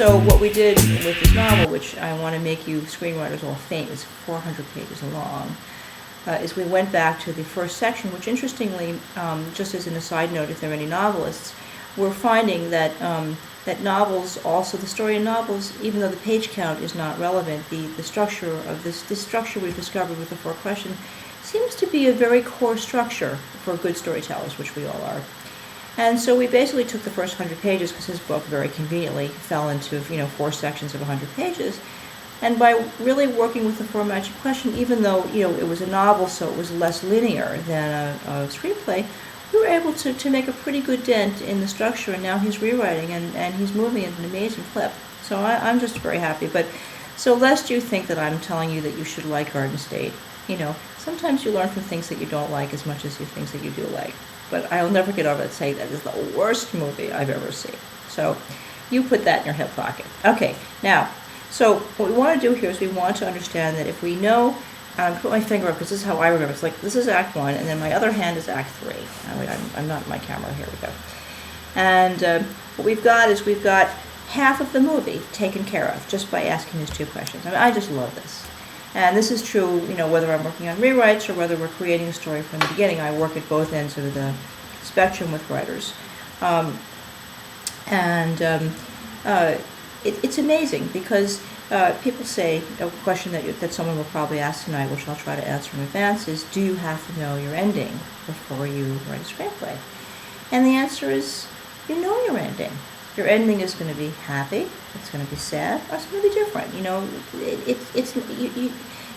So what we did with this novel, which I want to make you screenwriters all faint, is 400 pages long, is we went back to the first section, which interestingly, just as an aside note, if there are any novelists, we're finding that that novels, also the story in novels, even though the page count is not relevant, the structure of this structure we've discovered with the 4 questions seems to be a very core structure for good storytellers, which we all are. And so we basically took the first 100 pages, because his book very conveniently fell into 4 sections of 100 pages. And by really working with the 4 magic question, even though it was a novel, so it was less linear than a screenplay, we were able to make a pretty good dent in the structure. And now he's rewriting, and he's moving at an amazing clip. So I'm just very happy. But so lest you think that I'm telling you that you should like Garden State, sometimes you learn from things that you don't like as much as you things that you do like. But I'll never get over it saying that is the worst movie I've ever seen. So you put that in your hip pocket. Okay, now, so what we want to do here is we want to understand that if we know, put my finger up because this is how I remember. It's like this is Act 1, and then my other hand is Act 3. I'm not in my camera. Here we go. And what we've got is we've got half of the movie taken care of just by asking these 2 questions. I just love this. And this is true, whether I'm working on rewrites or whether we're creating a story from the beginning. I work at both ends of the spectrum with writers. It's amazing because people say, a question that someone will probably ask tonight, which I'll try to answer in advance, is do you have to know your ending before you write a screenplay? And the answer is, you know your ending. Your ending is going to be happy, it's going to be sad, or it's going to be different.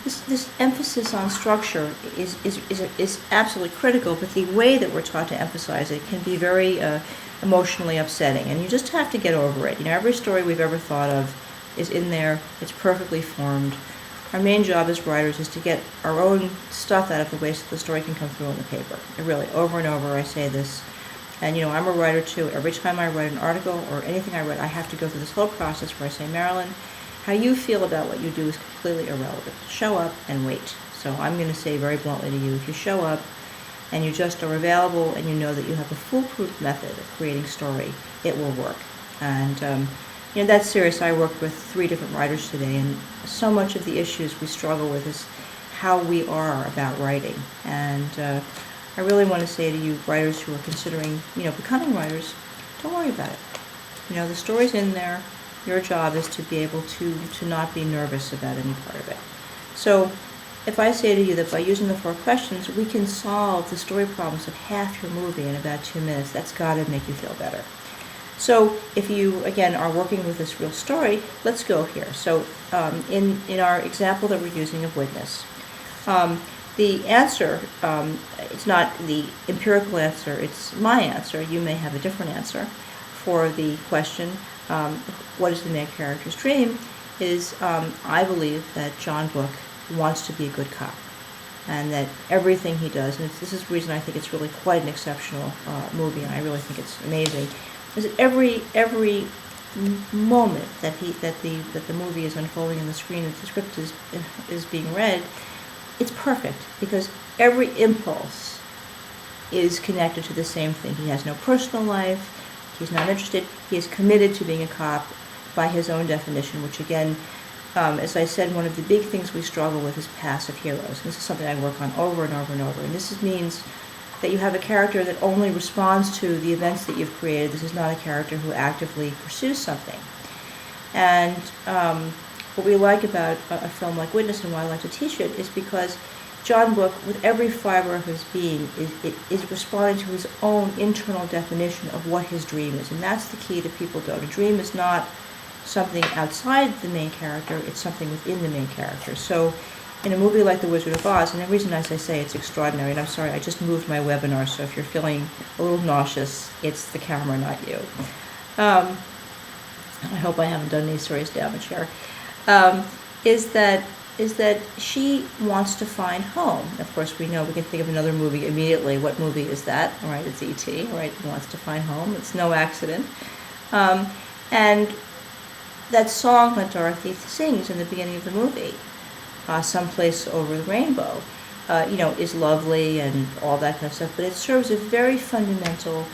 This emphasis on structure is absolutely critical, but the way that we're taught to emphasize it can be very emotionally upsetting, and you just have to get over it. Every story we've ever thought of is in there, it's perfectly formed. Our main job as writers is to get our own stuff out of the way so the story can come through on the paper. Really, over and over I say this. And I'm a writer too. Every time I write an article or anything I write, I have to go through this whole process where I say, Marilyn, how you feel about what you do is completely irrelevant. Show up and wait. So I'm going to say very bluntly to you, if you show up and you just are available and you know that you have a foolproof method of creating story, it will work. And that's serious. I worked with 3 different writers today, and so much of the issues we struggle with is how we are about writing. And I really want to say to you writers who are considering, becoming writers, don't worry about it. The story's in there. Your job is to be able to not be nervous about any part of it. So if I say to you that by using the 4 questions, we can solve the story problems of half your movie in about 2 minutes, that's got to make you feel better. So if you, again, are working with this real story, let's go here. So in our example that we're using of Witness, the answer, it's not the empirical answer, it's my answer. You may have a different answer for the question, what is the main character's dream, is I believe that John Book wants to be a good cop. And that everything he does, and this is the reason I think it's really quite an exceptional movie, and I really think it's amazing, is that every moment that the movie is unfolding on the screen, that the script is being read, it's perfect because every impulse is connected to the same thing. He has no personal life. He's not interested. He is committed to being a cop by his own definition, which again, as I said, one of the big things we struggle with is passive heroes. And this is something I work on over and over and over. And this means that you have a character that only responds to the events that you've created. This is not a character who actively pursues something. And what we like about a film like Witness, and why I like to teach it, is because John Book, with every fiber of his being, is responding to his own internal definition of what his dream is. And that's the key that people don't. A dream is not something outside the main character, it's something within the main character. So in a movie like The Wizard of Oz, and the reason as I say it's extraordinary, and I'm sorry, I just moved my webinar, so if you're feeling a little nauseous, it's the camera, not you. I hope I haven't done any serious damage here. Is that she wants to find home. Of course, we know we can think of another movie immediately. What movie is that? All right, it's E.T., right? He wants to find home. It's no accident. And that song that Dorothy sings in the beginning of the movie, Someplace Over the Rainbow, is lovely and all that kind of stuff, but it serves a very fundamental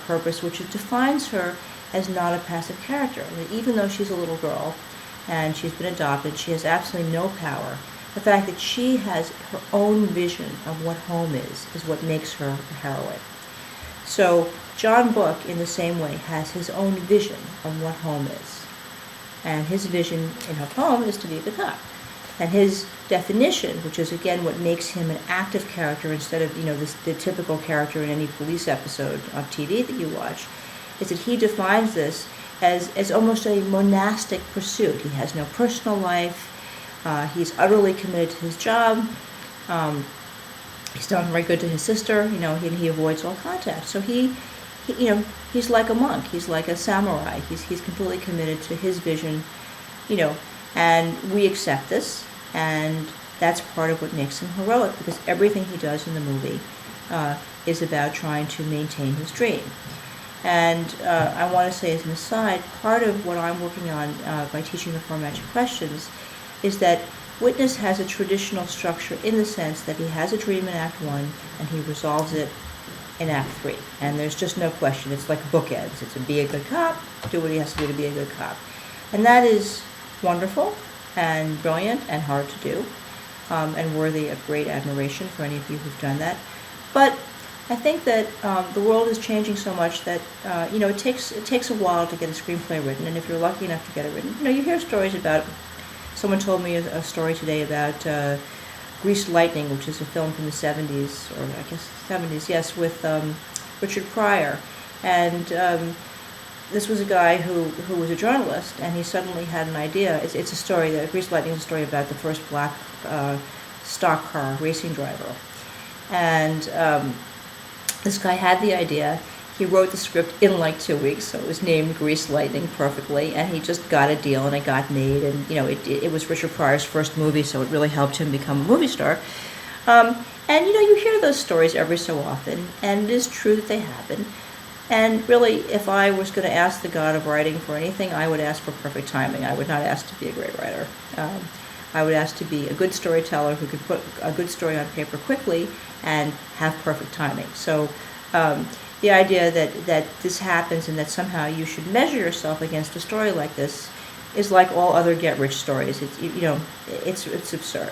purpose, which defines her as not a passive character. That even though she's a little girl and she's been adopted, she has absolutely no power. The fact that she has her own vision of what home is what makes her a heroine. So John Book, in the same way, has his own vision of what home is. And his vision in her home is to be a good cop. And his definition, which is again what makes him an active character instead of, the typical character in any police episode on TV that you watch, is that he defines this as almost a monastic pursuit. He has no personal life. He's utterly committed to his job. He's not very good to his sister. He avoids all contact. So he's like a monk. He's like a samurai. He's completely committed to his vision, and we accept this, and that's part of what makes him heroic, because everything he does in the movie is about trying to maintain his dream. And I want to say as an aside, part of what I'm working on by teaching the Four Magic Questions is that Witness has a traditional structure in the sense that he has a dream in Act 1 and he resolves it in Act 3. And there's just no question. It's like bookends. It's a be a good cop, do what he has to do to be a good cop. And that is wonderful and brilliant and hard to do, and worthy of great admiration for any of you who've done that. But I think that the world is changing so much that it takes a while to get a screenplay written, and if you're lucky enough to get it written, you hear stories about. Someone told me a story today about Greased Lightning, which is a film from the 70s, or I guess 70s, yes, with Richard Pryor, and this was a guy who was a journalist, and he suddenly had an idea. It's a story, Greased Lightning is a story about the first black stock car racing driver. And this guy had the idea. He wrote the script in like 2 weeks, so it was named Greased Lightning perfectly, and he just got a deal, and it got made, and it was Richard Pryor's first movie, so it really helped him become a movie star. And you hear those stories every so often, and it is true that they happen. And really, if I was going to ask the god of writing for anything, I would ask for perfect timing. I would not ask to be a great writer. I would ask to be a good storyteller who could put a good story on paper quickly and have perfect timing. So the idea that this happens and that somehow you should measure yourself against a story like this is like all other get-rich stories. It's absurd.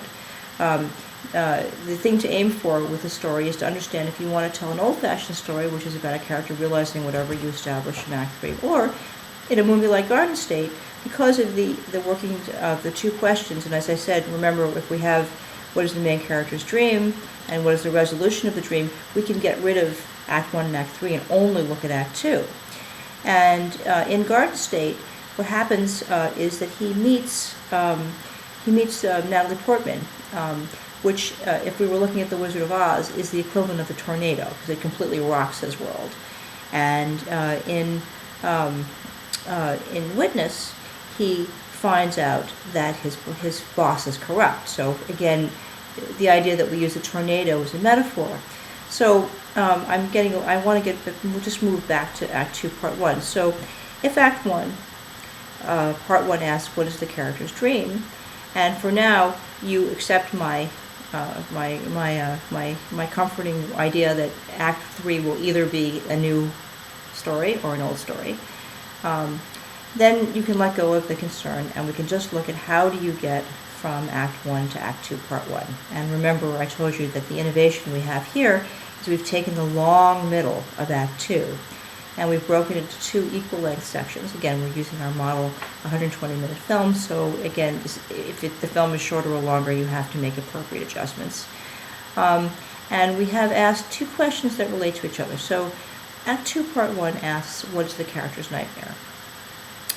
The thing to aim for with a story is to understand if you want to tell an old-fashioned story, which is about a character realizing whatever you establish in Act 3, or in a movie like Garden State, because of the working of the two questions, and as I said, remember, if we have what is the main character's dream and what is the resolution of the dream, we can get rid of Act 1 and Act 3 and only look at Act 2. And in Garden State, what happens is that he meets Natalie Portman, which, if we were looking at The Wizard of Oz, is the equivalent of a tornado, because it completely rocks his world. And in Witness, he finds out that his boss is corrupt. So again, the idea that we use a tornado is a metaphor. So we'll just move back to Act 2, Part 1. So if Act 1, Part 1 asks, what is the character's dream? And for now, you accept my comforting idea that Act 3 will either be a new story or an old story. Then you can let go of the concern, and we can just look at how do you get from Act 1 to Act 2, Part 1. And remember, I told you that the innovation we have here is we've taken the long middle of Act 2, and we've broken it into two equal-length sections. Again, we're using our model 120-minute film, so again, if the film is shorter or longer, you have to make appropriate adjustments. And we have asked two questions that relate to each other. So Act 2, Part 1 asks, what is the character's nightmare?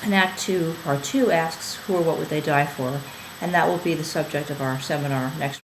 And Act 2, Part 2 asks, who or what would they die for? And that will be the subject of our seminar next week.